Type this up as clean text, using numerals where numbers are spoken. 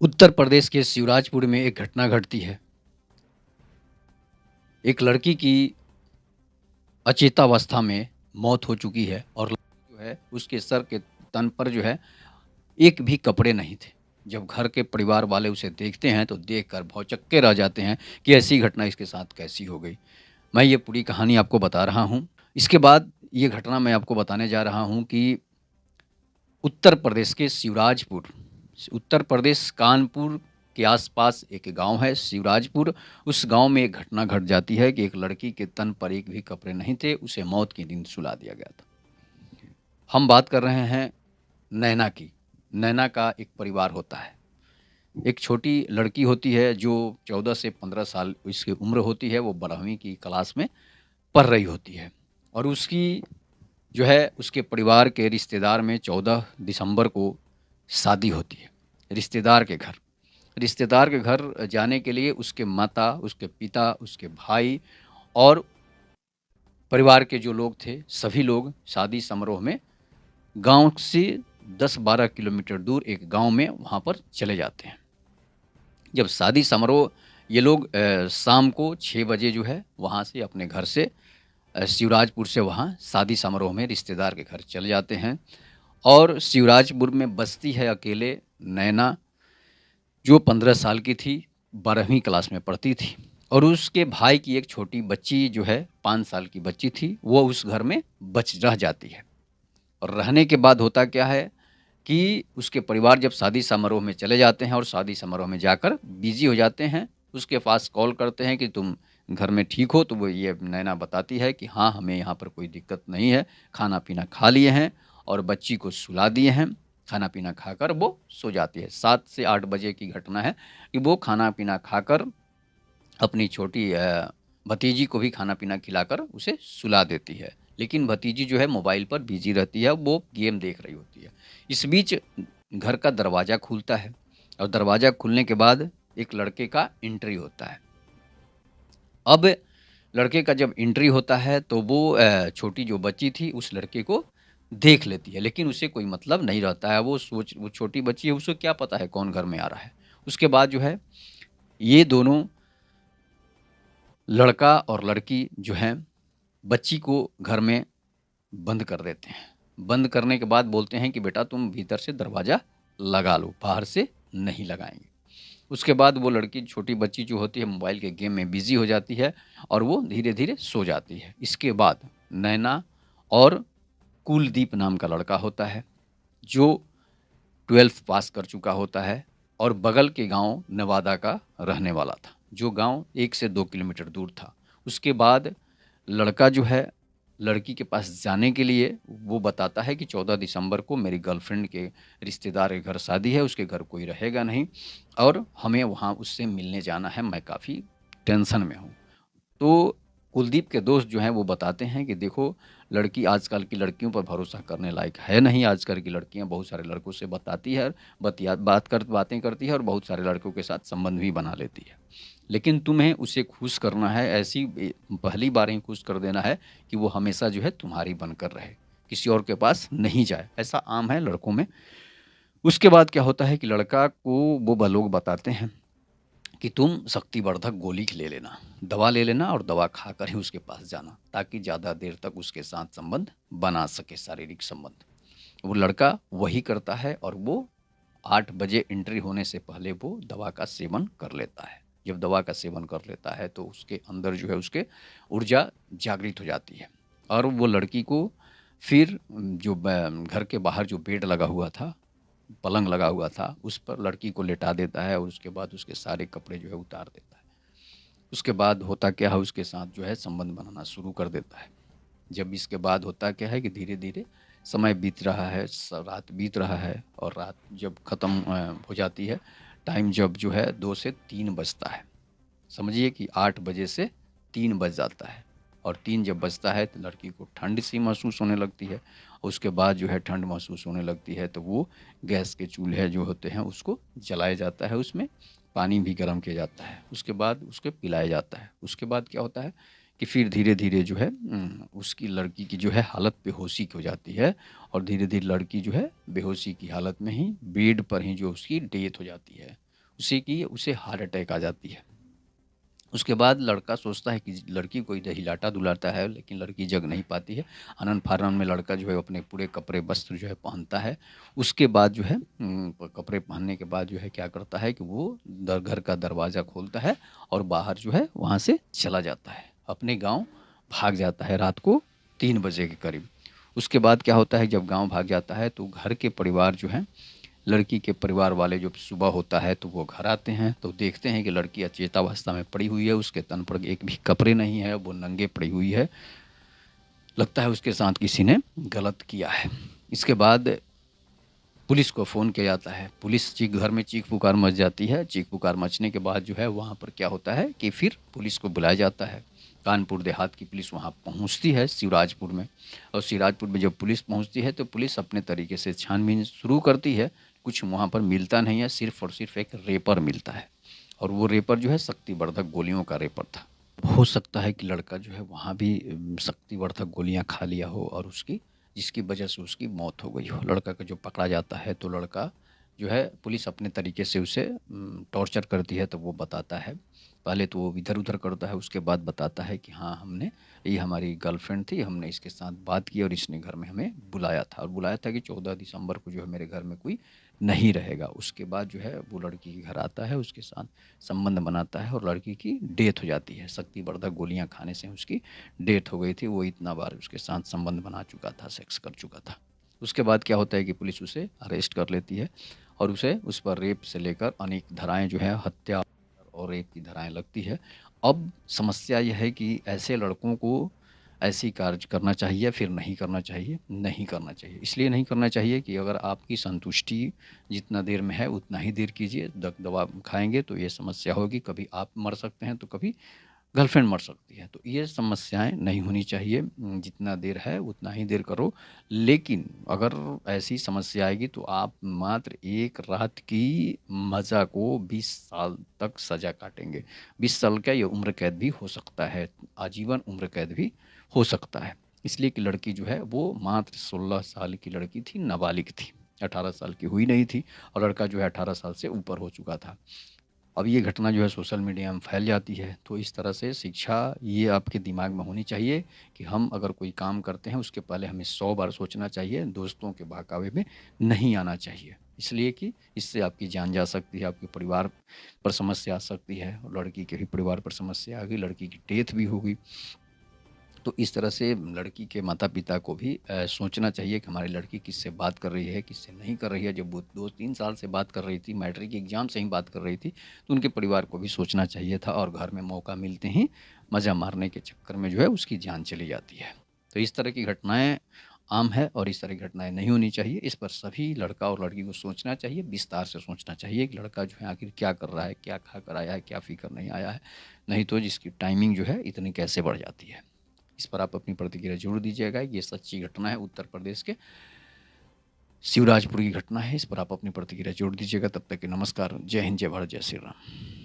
उत्तर प्रदेश के शिवराजपुर में एक घटना घटती है। एक लड़की की अचेतावस्था में मौत हो चुकी है और जो है उसके सर के तन पर जो है एक भी कपड़े नहीं थे। जब घर के परिवार वाले उसे देखते हैं तो देखकर भौंचक्के रह जाते हैं कि ऐसी घटना इसके साथ कैसी हो गई। मैं ये पूरी कहानी आपको बता रहा हूँ। इसके बाद ये घटना मैं आपको बताने जा रहा हूँ कि उत्तर प्रदेश के शिवराजपुर, उत्तर प्रदेश कानपुर के आसपास एक गांव है शिवराजपुर। उस गांव में एक घटना घट जाती है कि एक लड़की के तन पर एक भी कपड़े नहीं थे, उसे मौत की नींद सुला दिया गया था। हम बात कर रहे हैं नैना की। नैना का एक परिवार होता है। एक छोटी लड़की होती है जो 14 से 15 साल इसकी उम्र होती है, वो 12वीं की क्लास में पढ़ रही होती है और उसकी जो है उसके परिवार के रिश्तेदार में 14 दिसंबर को शादी होती है। रिश्तेदार के घर जाने के लिए उसके माता, उसके पिता, उसके भाई और परिवार के जो लोग थे, सभी लोग शादी समारोह में गांव से 10-12 किलोमीटर दूर एक गांव में वहां पर चले जाते हैं। जब शादी समारोह ये लोग शाम को 6 बजे जो है वहाँ से अपने घर से शिवराजपुर से वहाँ शादी समारोह में रिश्तेदार के घर चले जाते हैं और शिवराजपुर में बसती है अकेले नैना, जो 15 साल की थी, 12वीं क्लास में पढ़ती थी और उसके भाई की एक छोटी बच्ची जो है 5 साल की बच्ची थी, वो उस घर में बच रह जाती है। और रहने के बाद होता क्या है कि उसके परिवार जब शादी समारोह में चले जाते हैं और शादी समारोह में जाकर बिजी हो जाते हैं, उसके पास कॉल करते हैं कि तुम घर में ठीक हो? तो वो ये नैना बताती है कि हाँ, हमें यहाँ पर कोई दिक्कत नहीं है, खाना पीना खा लिए हैं और बच्ची को सुला दिए हैं। खाना पीना खाकर वो सो जाती है। 7 से 8 बजे की घटना है कि वो खाना पीना खाकर अपनी छोटी भतीजी को भी खाना पीना खिलाकर उसे सुला देती है। लेकिन भतीजी जो है मोबाइल पर बिजी रहती है, वो गेम देख रही होती है। इस बीच घर का दरवाज़ा खुलता है और दरवाज़ा खुलने के बाद एक लड़के का एंट्री होता है। अब लड़के का जब एंट्री होता है तो वो छोटी जो बच्ची थी उस लड़के को देख लेती है, लेकिन उसे कोई मतलब नहीं रहता है। वो छोटी बच्ची है, उसे क्या पता है कौन घर में आ रहा है। उसके बाद जो है ये दोनों, लड़का और लड़की जो हैं, बच्ची को घर में बंद कर देते हैं। बंद करने के बाद बोलते हैं कि बेटा तुम भीतर से दरवाज़ा लगा लो, बाहर से नहीं लगाएंगे। उसके बाद वो लड़की, छोटी बच्ची जो होती है, मोबाइल के गेम में बिजी हो जाती है और वो धीरे धीरे सो जाती है। इसके बाद नैना और कुलदीप नाम का लड़का होता है जो 12th पास कर चुका होता है और बगल के गांव नवादा का रहने वाला था, जो गांव 1 से 2 किलोमीटर दूर था। उसके बाद लड़का जो है लड़की के पास जाने के लिए वो बताता है कि 14 दिसंबर को मेरी गर्लफ्रेंड के रिश्तेदार के घर शादी है, उसके घर कोई रहेगा नहीं और हमें वहाँ उससे मिलने जाना है, मैं काफ़ी टेंशन में हूँ। तो कुलदीप के दोस्त जो हैं वो बताते हैं कि देखो, लड़की आजकल की लड़कियों पर भरोसा करने लायक है नहीं। आजकल की लड़कियां बहुत सारे लड़कों से बताती है, बातें करती है और बहुत सारे लड़कों के साथ संबंध भी बना लेती है। लेकिन तुम्हें उसे खुश करना है, ऐसी पहली बार ही खुश कर देना है कि वो हमेशा जो है तुम्हारी बनकर रहे, किसी और के पास नहीं जाए। ऐसा आम है लड़कों में। उसके बाद क्या होता है कि लड़का को वो लोग बताते हैं कि तुम शक्तिवर्धक गोली ले लेना, दवा ले लेना और दवा खाकर ही उसके पास जाना, ताकि ज़्यादा देर तक उसके साथ संबंध बना सके, शारीरिक संबंध। वो लड़का वही करता है और वो 8 बजे एंट्री होने से पहले वो दवा का सेवन कर लेता है। जब दवा का सेवन कर लेता है तो उसके अंदर जो है उसके ऊर्जा जागृत हो जाती है और वो लड़की को फिर जो घर के बाहर जो बेड लगा हुआ था, पलंग लगा हुआ था, उस पर लड़की को लेटा देता है और उसके बाद उसके सारे कपड़े जो है उतार देता है। उसके बाद होता क्या है, उसके साथ जो है संबंध बनाना शुरू कर देता है। जब इसके बाद होता क्या है कि धीरे धीरे समय बीत रहा है, रात बीत रहा है और रात जब ख़त्म हो जाती है, टाइम जब जो है 2 से 3 बजता है। समझिए कि 8 बजे से 3 बज जाता है और 3 जब बजता है तो लड़की को ठंड सी महसूस होने लगती है। उसके बाद जो है ठंड महसूस होने लगती है तो वो गैस के चूल्हे जो होते हैं उसको जलाया जाता है, उसमें पानी भी गर्म किया जाता है, उसके बाद उसके पिलाया जाता है। उसके बाद क्या होता है कि फिर धीरे धीरे जो है उसकी लड़की की जो है हालत बेहोशी की हो जाती है और धीरे धीरे लड़की जो है बेहोशी की हालत में ही बेड पर ही जो उसकी डेथ हो जाती है। उसे हार्ट अटैक आ जाती है। उसके बाद लड़का सोचता है कि लड़की को इधर हिलाता दुलाता है, लेकिन लड़की जग नहीं पाती है। आनन-फानन में लड़का जो है अपने पूरे कपड़े वस्त्र जो है पहनता है। उसके बाद जो है कपड़े पहनने के बाद जो है क्या करता है कि वो घर का दरवाज़ा खोलता है और बाहर जो है वहाँ से चला जाता है। अपने गाँव भाग जाता है रात को 3 बजे के करीब। उसके बाद क्या होता है, जब गाँव भाग जाता है तो घर के परिवार जो हैं, लड़की के परिवार वाले जब सुबह होता है तो वो घर आते हैं, तो देखते हैं कि लड़की अचेतावस्था में पड़ी हुई है, उसके तन पर एक भी कपड़े नहीं है, वो नंगे पड़ी हुई है। लगता है उसके साथ किसी ने गलत किया है। इसके बाद पुलिस को फ़ोन किया जाता है। पुलिस घर में चीख-पुकार मच जाती है। चीख-पुकार मचने के बाद जो है वहाँ पर क्या होता है कि फिर पुलिस को बुलाया जाता है। कानपुर देहात की पुलिस वहाँ पहुँचती है शिवराजपुर में, और शिवराजपुर में जब पुलिस पहुँचती है तो पुलिस अपने तरीके से छानबीन शुरू करती है। कुछ वहाँ पर मिलता नहीं है, सिर्फ़ और सिर्फ़ एक रेपर मिलता है, और वो रेपर जो है शक्तिवर्धक गोलियों का रेपर था। हो सकता है कि लड़का जो है वहाँ भी शक्तिवर्धक गोलियाँ खा लिया हो, और उसकी जिसकी वजह से उसकी मौत हो गई हो। लड़का का जो पकड़ा जाता है तो लड़का जो है, पुलिस अपने तरीके से उसे टॉर्चर करती है, तो वो बताता है। पहले तो वो इधर-उधर करता है, उसके बाद बताता है कि हाँ, ये हमारी गर्लफ्रेंड थी, हमने इसके साथ बात की और इसने घर में हमें बुलाया था, और बुलाया था कि 14 दिसंबर को जो है मेरे घर में कोई नहीं रहेगा। उसके बाद जो है वो लड़की के घर आता है, उसके साथ संबंध बनाता है और लड़की की डेथ हो जाती है। शक्तिवर्धक गोलियाँ खाने से उसकी डेथ हो गई थी। वो इतना बार उसके साथ संबंध बना चुका था, सेक्स कर चुका था। उसके बाद क्या होता है कि पुलिस उसे अरेस्ट कर लेती है और उस पर रेप से लेकर अनेक धाराएँ जो है, हत्या और रेप की धाराएँ लगती है। अब समस्या ये है कि ऐसे लड़कों को ऐसी कार्य करना चाहिए, फिर नहीं करना चाहिए? नहीं करना चाहिए। इसलिए नहीं करना चाहिए कि अगर आपकी संतुष्टि जितना देर में है उतना ही देर कीजिए। दवा खाएँगे तो ये समस्या होगी, कभी आप मर सकते हैं तो कभी गर्लफ्रेंड मर सकती है। तो ये समस्याएँ नहीं होनी चाहिए। जितना देर है उतना ही देर करो। लेकिन अगर ऐसी समस्या आएगी तो आप मात्र 1 रात की मज़ा को 20 साल तक सज़ा काटेंगे। 20 साल क्या, ये उम्र कैद भी हो सकता है, आजीवन उम्र कैद भी हो सकता है। इसलिए कि लड़की जो है वो मात्र 16 साल की लड़की थी, नाबालिग थी। 18 साल की हुई नहीं थी, और लड़का जो है 18 साल से ऊपर हो चुका था। अब ये घटना जो है सोशल मीडिया में फैल जाती है, तो इस तरह से शिक्षा ये आपके दिमाग में होनी चाहिए कि हम अगर कोई काम करते हैं उसके पहले हमें 100 बार सोचना चाहिए, दोस्तों के बहकावे में नहीं आना चाहिए। इसलिए कि इससे आपकी जान जा सकती है, आपके परिवार पर समस्या आ सकती है, और लड़की के भी परिवार पर समस्या आ गई, लड़की की डेथ भी हो गई। तो इस तरह से लड़की के माता-पिता को भी सोचना चाहिए कि हमारी लड़की किससे बात कर रही है, किससे नहीं कर रही है। जब वो 2-3 साल से बात कर रही थी, मैट्रिक एग्ज़ाम से ही बात कर रही थी, तो उनके परिवार को भी सोचना चाहिए था, और घर में मौका मिलते ही मज़ा मारने के चक्कर में जो है उसकी जान चली जाती है। तो इस तरह की घटनाएँ आम है, और इस तरह की घटनाएँ नहीं होनी चाहिए। इस पर सभी लड़का और लड़की को सोचना चाहिए, विस्तार से सोचना चाहिए कि लड़का जो है आखिर क्या कर रहा है, क्या खा कर आया है, क्या पी कर नहीं आया है। नहीं तो जिसकी टाइमिंग जो है इतनी कैसे बढ़ जाती है। इस पर आप अपनी प्रतिक्रिया ज़रूर दीजिएगा। ये सच्ची घटना है, उत्तर प्रदेश के शिवराजपुर की घटना है। इस पर आप अपनी प्रतिक्रिया ज़रूर दीजिएगा। तब तक के नमस्कार। जय हिंद, जय भारत, जय श्री राम।